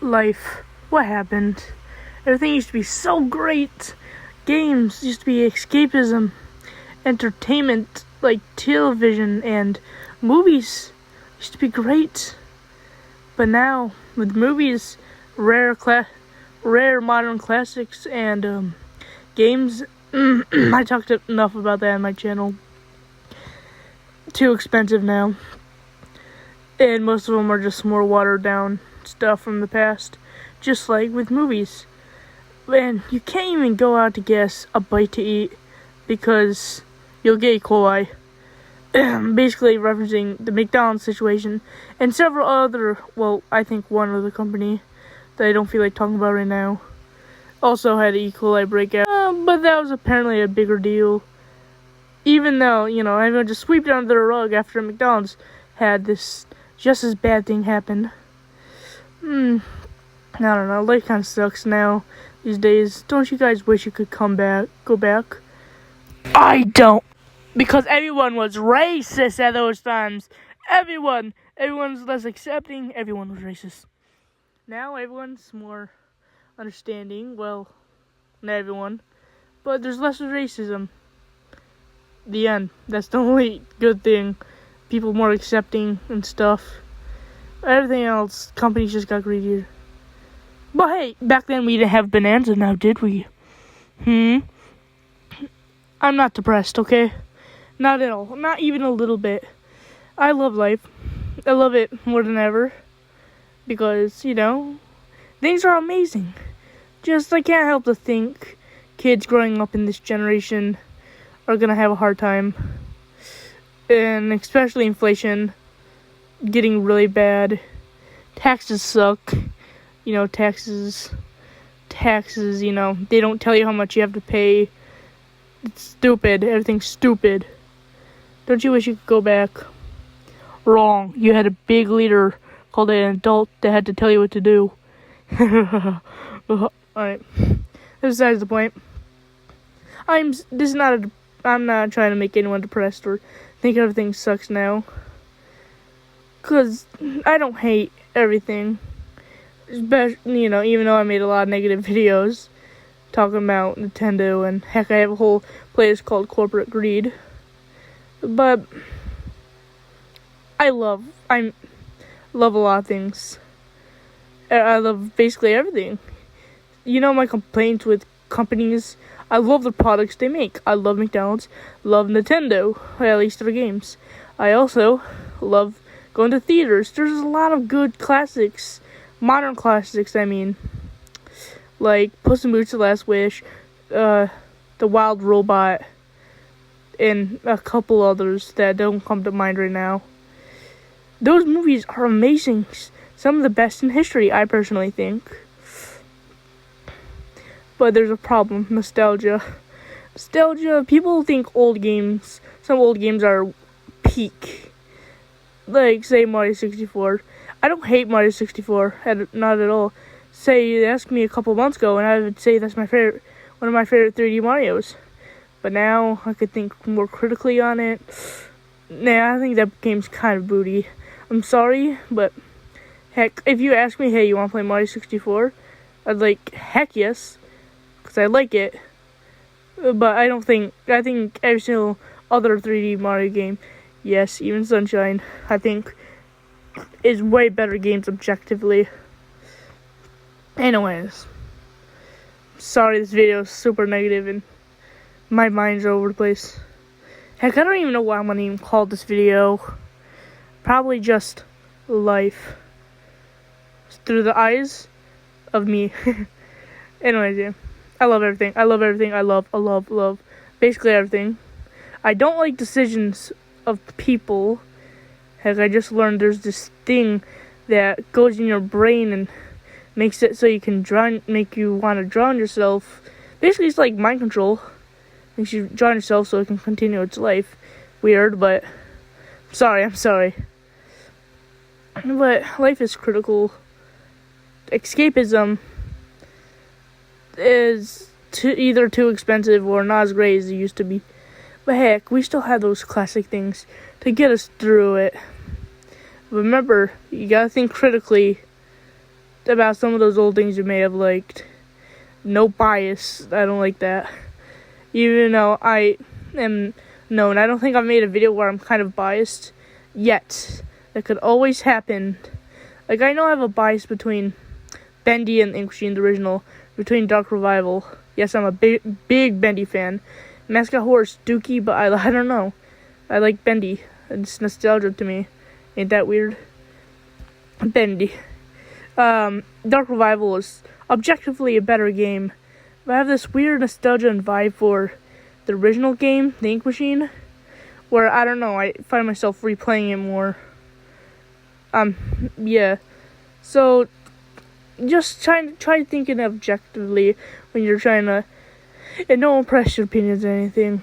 life. What happened? Everything used to be so great. Games used to be escapism, entertainment, like television and movies used to be great. But now, with movies, rare modern classics, and games, I talked enough about that on my channel. Too expensive now. And most of them are just more watered down stuff from the past. Just like with movies. Man, you can't even go out to get a bite to eat because you'll get E. coli. Basically referencing the McDonald's situation and several other, well, I think one other company that I don't feel like talking about right now also had an E. coli breakout. But that was apparently a bigger deal. Even though, everyone just swept it under the rug after McDonald's had this just as bad thing happen. I don't know, life kind of sucks now these days. Don't you guys wish you could go back? I don't. Because everyone was racist at those times. Everyone was less accepting. Everyone was racist. Now everyone's more understanding. Well, not everyone. But there's less racism. The end. That's the only good thing. People more accepting and stuff. Everything else, companies just got greedier. But hey, back then we didn't have Bonanza now, did we? I'm not depressed, okay? Not at all. Not even a little bit. I love life. I love it more than ever. Because, things are amazing. Just, I can't help to think kids growing up in this generation are going to have a hard time. And especially inflation getting really bad. Taxes suck. Taxes, they don't tell you how much you have to pay. It's stupid. Everything's stupid. Don't you wish you could go back? Wrong. You had a big leader called an adult that had to tell you what to do. Alright. Besides the point. I'm not trying to make anyone depressed or think everything sucks now. Because I don't hate everything. Especially, even though I made a lot of negative videos talking about Nintendo, and heck, I have a whole playlist called Corporate Greed. But I love a lot of things. I love basically everything. My complaints with companies, I love the products they make. I love McDonald's, love Nintendo, at least their games. I also love going to theaters. There's a lot of good classics, modern classics, like Puss in Boots: The Last Wish, The Wild Robot, and a couple others that don't come to mind right now. Those movies are amazing. Some of the best in history, I personally think. But there's a problem. Nostalgia. People think some old games are peak. Like, say, Mario 64. I don't hate Mario 64. Not at all. Say, you asked me a couple months ago, and I would say that's one of my favorite 3D Marios. But now, I could think more critically on it. Nah, I think that game's kind of booty. I'm sorry, but heck, if you ask me, hey, you want to play Mario 64? I'd like, heck yes, because I like it. But I think every single other 3D Mario game, yes, even Sunshine, I think, is way better games objectively. Anyways, sorry this video is super negative and my mind's all over the place. Heck, I don't even know what I'm going to even call this video. Probably just life. Through the eyes of me. Anyways, yeah. I love everything. I love basically everything. I don't like decisions of people. Heck, I just learned there's this thing that goes in your brain and makes it so you can make you want to drown yourself. Basically, it's like mind control. Makes you drown yourself so it can continue its life. Weird, but I'm sorry. But life is critical. Escapism is either too expensive or not as great as it used to be. But heck, we still have those classic things to get us through it. Remember, you gotta think critically. about some of those old things you may have liked. No bias. I don't like that. Even though I am known, I don't think I've made a video where I'm kind of biased yet. That could always happen. Like, I know I have a bias between Bendy and Ink Machine, the original, between Dark Revival. Yes, I'm a big Bendy fan. Mascot Horse, Dookie, but I don't know. I like Bendy. It's nostalgia to me. Ain't that weird? Bendy. Dark Revival is objectively a better game. But I have this weird nostalgia and vibe for the original game, the Ink Machine, where, I don't know, I find myself replaying it more. Yeah. So, just try thinking objectively when you're trying to, and don't impress your opinions or anything.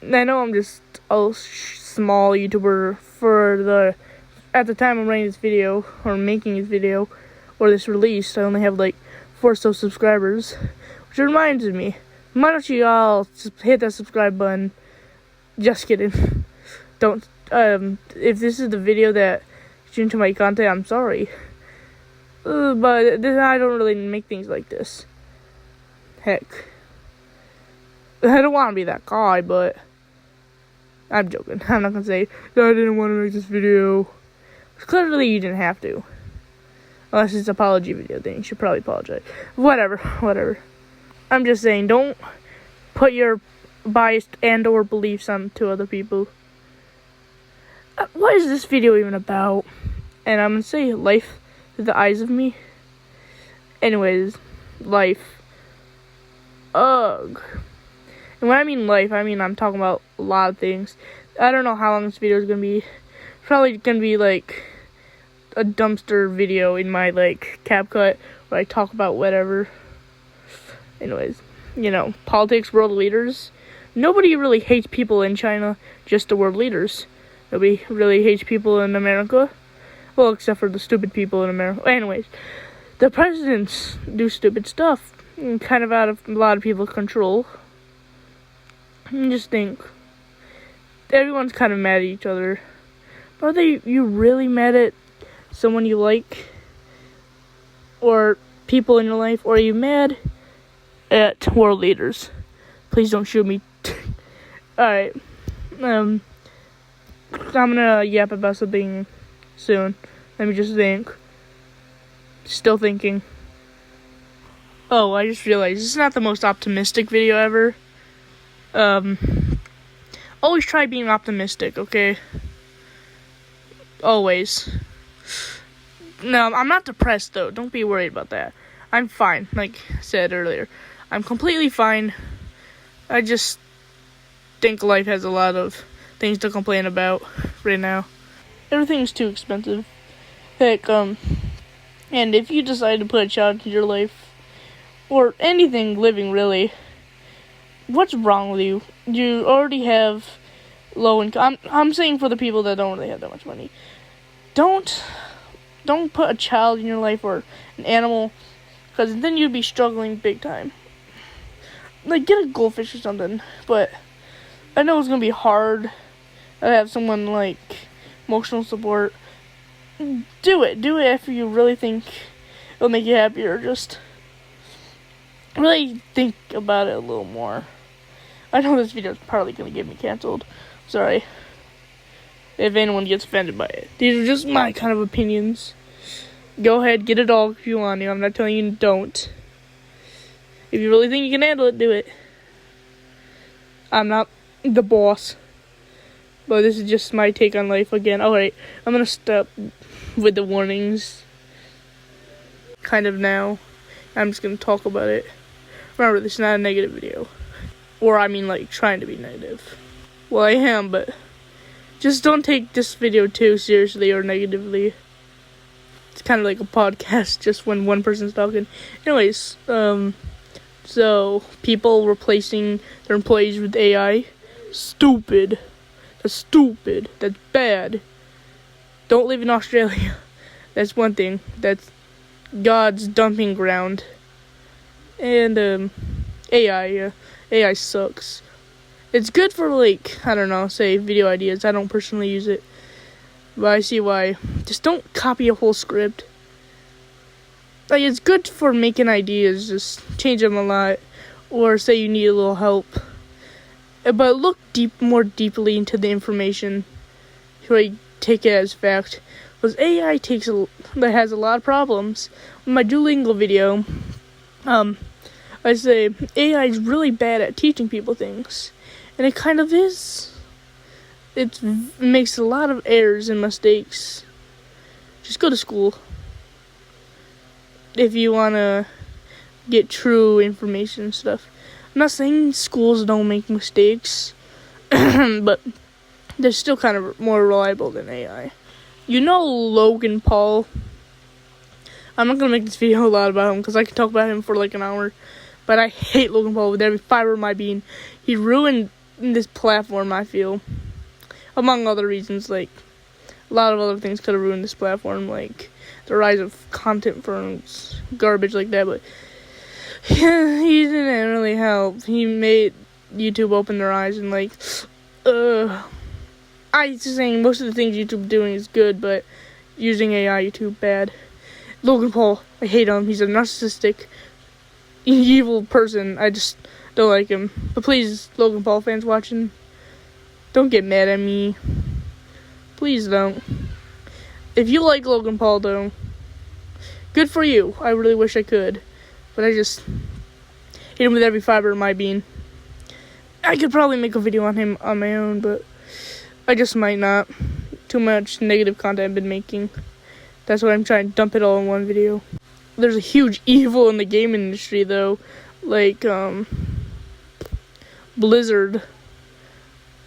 I know I'm just a small YouTuber at the time I'm writing this video, or making this video, or this release, I only have like 4 subscribers, which reminds me, why don't you all just hit that subscribe button? Just kidding. Don't, if this is the video that you're into my content, I'm sorry. But I don't really make things like this. Heck. I don't want to be that guy, but I'm joking. I'm not going to say, no, I didn't want to make this video. Clearly, you didn't have to. Unless it's an apology video, then you should probably apologize. Whatever. I'm just saying, don't put your biased and or beliefs onto other people. What is this video even about? And I'm going to say life through the eyes of me. Anyways, life. Ugh. And when I mean life, I mean I'm talking about a lot of things. I don't know how long this video is going to be. Probably going to be like a dumpster video in my like CapCut where I talk about whatever. Anyways, politics, world leaders. Nobody really hates people in China, just the world leaders. Nobody really hates people in America. Well, except for the stupid people in America. Anyways, the presidents do stupid stuff. Kind of out of a lot of people's control. I just think everyone's kind of mad at each other. But are you really mad at someone you like? Or people in your life? Or are you mad at world leaders? Please don't shoot me. Alright. I'm gonna yap about something soon. Let me just think. Still thinking. Oh, I just realized this is not the most optimistic video ever. Always try being optimistic, okay? Always. No, I'm not depressed though. Don't be worried about that. I'm fine, like I said earlier. I'm completely fine. I just think life has a lot of things to complain about right now. Everything's too expensive. Heck, and if you decide to put a child into your life, or anything living really, what's wrong with you? You already have low income. I'm saying for the people that don't really have that much money. Don't put a child in your life or an animal, because then you'd be struggling big time. Like, get a goldfish or something, but I know it's gonna be hard to have someone like emotional support. Do it if you really think it'll make you happier. Just really think about it a little more. I know this video is probably gonna get me canceled. Sorry if anyone gets offended by it. These are just my kind of opinions. Go ahead, get it all if you want to. I'm not telling you don't. If you really think you can handle it, do it. I'm not the boss. But this is just my take on life again. Alright, I'm gonna stop with the warnings. Kind of now. I'm just gonna talk about it. Remember, this is not a negative video. Or, I mean, like, trying to be negative. Well, I am, but just don't take this video too seriously or negatively. It's kind of like a podcast, just when one person's talking. Anyways, so, people replacing their employees with AI. Stupid. That's stupid. That's bad. Don't live in Australia. That's one thing. That's God's dumping ground. And, AI sucks. It's good for, like, I don't know, say, video ideas. I don't personally use it. But I see why. Just don't copy a whole script. like it's good for making ideas, just change them a lot, or say you need a little help. But look more deeply into the information, like take it as fact. Because AI that has a lot of problems. In my Duolingo video, I say AI is really bad at teaching people things, and it kind of is. It makes a lot of errors and mistakes. Just go to school if you want to get true information and stuff. I'm not saying schools don't make mistakes, but they're still kind of more reliable than AI. You know Logan Paul. I'm not going to make this video a lot about him because I could talk about him for like an hour. But I hate Logan Paul with every fiber of my being. He ruined this platform, I feel. Among other reasons, like a lot of other things could have ruined this platform, like the rise of content firms, garbage like that. But yeah, he didn't really help. He made YouTube open their eyes and like, I just saying most of the things YouTube doing is good, but using AI YouTube bad. Logan Paul, I hate him. He's a narcissistic, evil person. I just don't like him. But please, Logan Paul fans watching, don't get mad at me. Please don't. If you like Logan Paul, though, good for you. I really wish I could. But I just hate him with every fiber of my being. I could probably make a video on him on my own, but I just might not. Too much negative content I've been making. That's why I'm trying to dump it all in one video. There's a huge evil in the game industry, though. Like, Blizzard.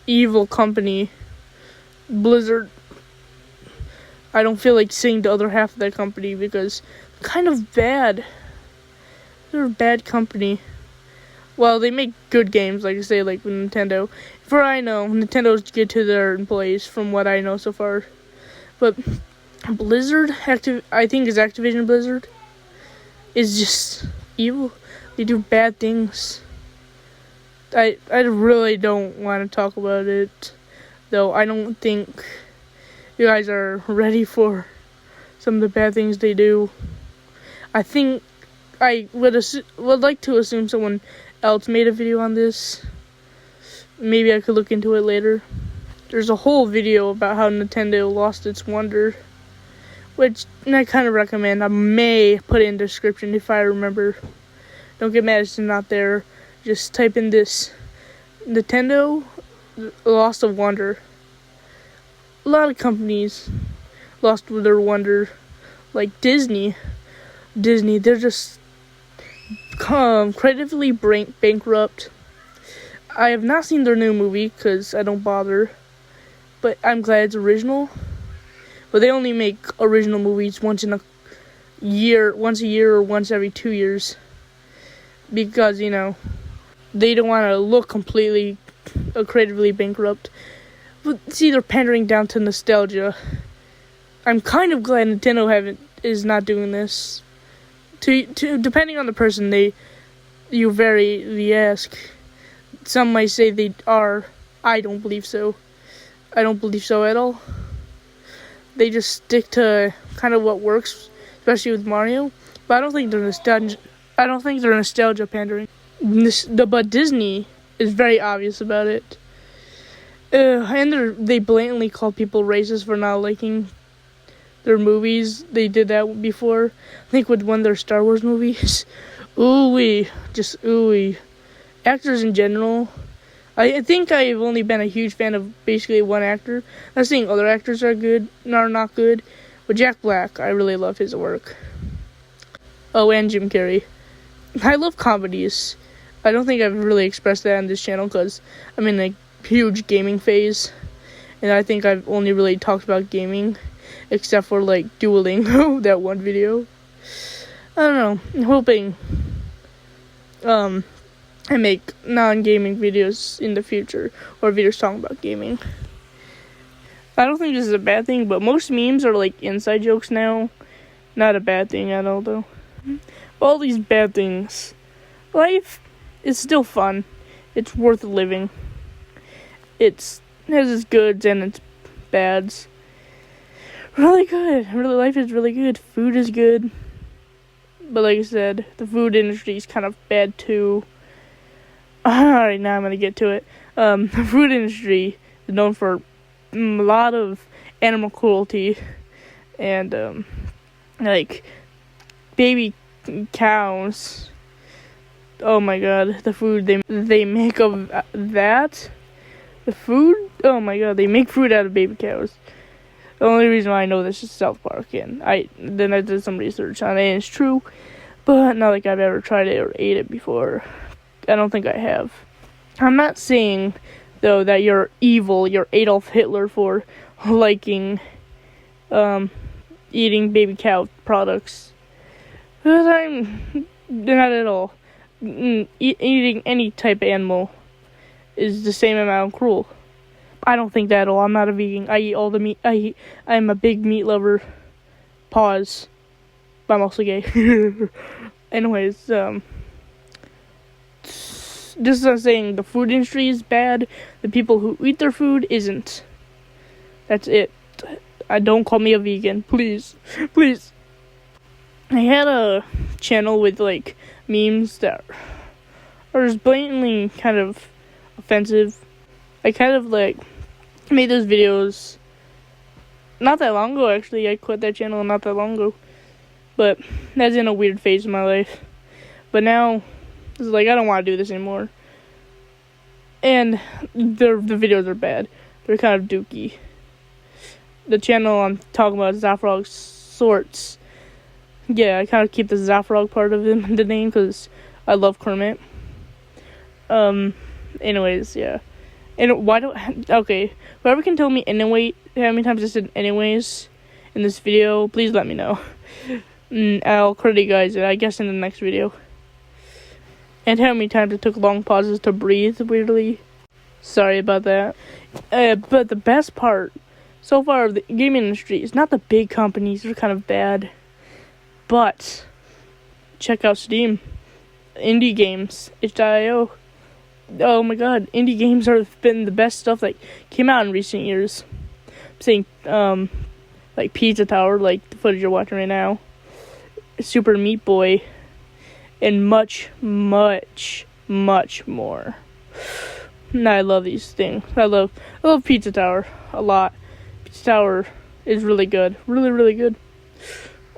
Evil company. Blizzard. I don't feel like saying the other half of that company because they're kind of bad. They're a bad company. Well, they make good games, like I say, like with Nintendo. For I know, Nintendo's good to their employees, from what I know so far. But Blizzard, I think is Activision Blizzard, is just evil. They do bad things. I really don't want to talk about it, though. I don't think you guys are ready for some of the bad things they do. I think I would like to assume someone else made a video on this. Maybe I could look into it later. There's a whole video about how Nintendo lost its wonder, which I kind of recommend. I may put it in the description if I remember. Don't get mad it's not there. Just type in this: Nintendo lost of wonder. A lot of companies lost their wonder, like Disney. They're just creatively bankrupt. I have not seen their new movie because I don't bother, but I'm glad it's original. But they only make original movies once a year or once every 2 years, because they don't want to look completely creatively bankrupt. But see, they're pandering down to nostalgia. I'm kind of glad Nintendo is not doing this. Depending on the person, you ask. Some might say they are. I don't believe so. I don't believe so at all. They just stick to kind of what works, especially with Mario. But I don't think they're nostalgia pandering. But Disney is very obvious about it. And they blatantly call people racist for not liking their movies. They did that before. I think with one of their Star Wars movies. Ooh-wee. Just ooh-wee. Actors in general. I think I've only been a huge fan of basically one actor. I'm not saying other actors are not good. But Jack Black, I really love his work. Oh, and Jim Carrey. I love comedies. I don't think I've really expressed that on this channel because I'm in a huge gaming phase. And I think I've only really talked about gaming, except for like Duolingo, that one video. I don't know. I'm hoping I make non-gaming videos in the future, or videos talking about gaming. I don't think this is a bad thing, but most memes are like inside jokes now. Not a bad thing at all, though. All these bad things. Life is still fun. It's worth living. It has its goods and its bads. Really good. Life is really good. Food is good. But like I said, the food industry is kind of bad too. Alright, now I'm gonna get to it. The food industry is known for a lot of animal cruelty and like baby cows. Oh my god, the food they make of that. The food? Oh my god, they make food out of baby cows. The only reason why I know this is South Park, and I did some research on it, and it's true, but not like I've ever tried it or ate it before. I don't think I have. I'm not saying, though, that you're evil, you're Adolf Hitler for liking, eating baby cow products. But I'm not at all. Eating any type of animal is the same amount cruel. I don't think that at all. I'm not a vegan. I eat all the meat. I'm a big meat lover. Pause. But I'm also gay. Anyways, just as saying, the food industry is bad. The people who eat their food isn't. That's it. Don't call me a vegan, please, please. I had a channel with like memes that are just blatantly kind of offensive. I kind of like made those videos not that long ago, actually. I quit that channel not that long ago, but that's in a weird phase of my life. But now it's like I don't want to do this anymore, and the videos are bad. They're kind of dookie. The channel I'm talking about is Zafrog Sorts. Yeah, I kind of keep the Zafrog part of the name because I love Kermit. Anyways, yeah. And why don't... Okay, whoever can tell me anyway, how many times I said anyways in this video, please let me know. I'll credit you guys, I guess, in the next video. And how many times I took long pauses to breathe, weirdly. Sorry about that. But the best part, so far, of the gaming industry is not the big companies. They're kind of bad. But check out Steam. Indie games. itch.io. Oh my god, indie games have been the best stuff that came out in recent years. I'm saying, like Pizza Tower, like the footage you're watching right now, Super Meat Boy, and much, much, much more. And I love these things. I love Pizza Tower a lot. Pizza Tower is really good. Really, really good.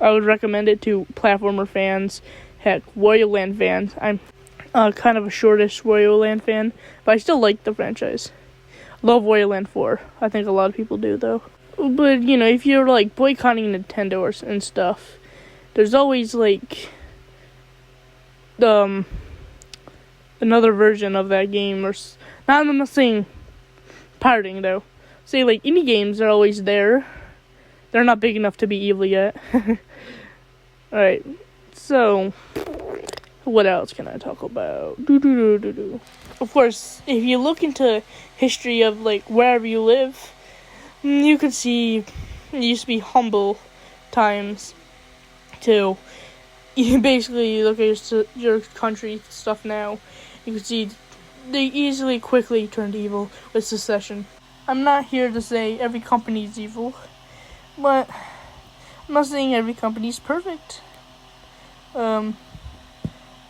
I would recommend it to platformer fans. Heck, Wario Land fans. I'm kind of a shortish Wario Land fan, but I still like the franchise. Love Wario Land 4. I think a lot of people do, though. But, you know, if you're, like, boycotting Nintendo and stuff, there's always, like, another version of that game. I'm not saying pirating, though. Say, like, indie games are always there. They're not big enough to be evil yet. Alright, so... what else can I talk about? Of course, if you look into history of, like, wherever you live, you can see it used to be humble times, too. You basically look at your country stuff now, you can see they quickly turned evil with secession. I'm not here to say every company is evil, but I'm not saying every company is perfect.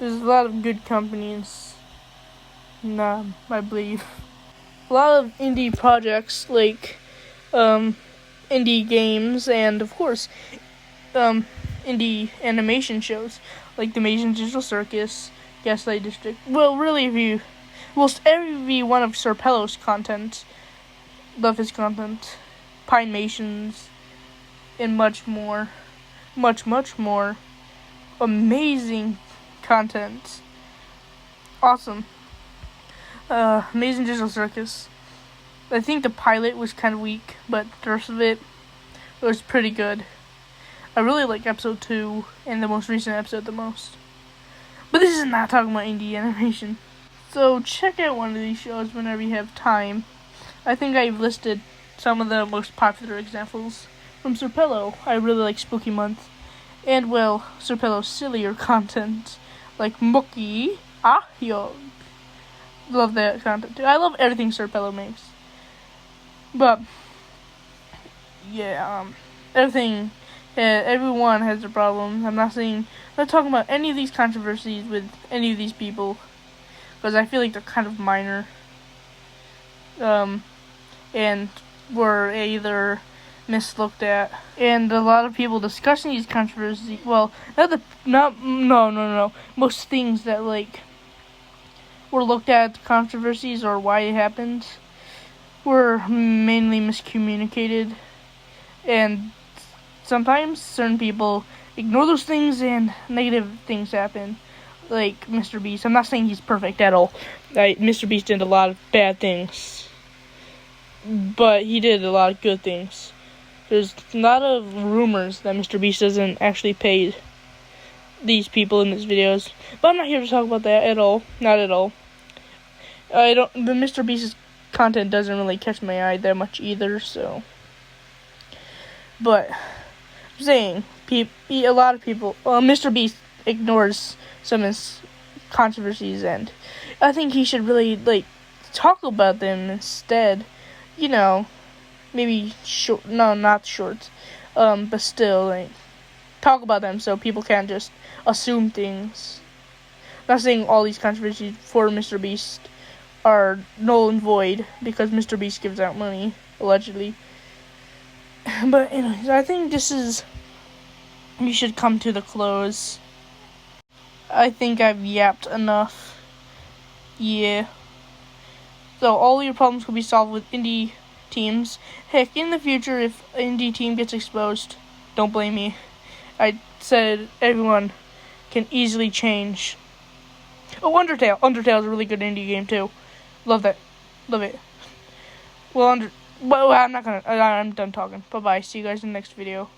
There's a lot of good companies. I believe. A lot of indie projects, like, indie games, and, of course, indie animation shows, like The Amazing Digital Circus, Gaslight District. Well, really, every one of Serpello's content, love his content, Pinemations, and much more. Much, much more. Amazing content. Awesome. Amazing Digital Circus. I think the pilot was kind of weak, but the rest of it was pretty good. I really like episode 2 and the most recent episode the most. But this is not talking about indie animation. So check out one of these shows whenever you have time. I think I've listed some of the most popular examples from Serpello. I really like Spooky Month. And, well, Serpello's sillier content, like Mookie Ahyo. Love that content too. I love everything Serpello makes. But, yeah, everything Everyone has a problem. I'm not talking about any of these controversies with any of these people, because I feel like they're kind of minor. And were either mislooked at. And a lot of people discussing these controversies, well, no. Most things that, like, were looked at controversies or why it happened were mainly miscommunicated. And sometimes certain people ignore those things and negative things happen. Like Mr. Beast. I'm not saying he's perfect at all. Mr. Beast did a lot of bad things, but he did a lot of good things. There's a lot of rumors that Mr. Beast doesn't actually pay these people in his videos, but I'm not here to talk about that at all. Not at all. But Mr. Beast's content doesn't really catch my eye that much either, so. But I'm saying, a lot of people, Mr. Beast ignores some of his controversies, and I think he should really, like, talk about them instead. You know, maybe not short, but still, like, talk about them so people can't just assume things. I'm not saying all these controversies for Mr. Beast are null and void because Mr. Beast gives out money, allegedly. But anyways, I think we should come to the close. I think I've yapped enough. Yeah. So all your problems could be solved with indie teams. Heck, in the future, if an indie team gets exposed, don't blame me. I said everyone can easily change. Oh, Undertale. Undertale's a really good indie game too. Love that. Love it. Well, I'm done talking. Bye bye. See you guys in the next video.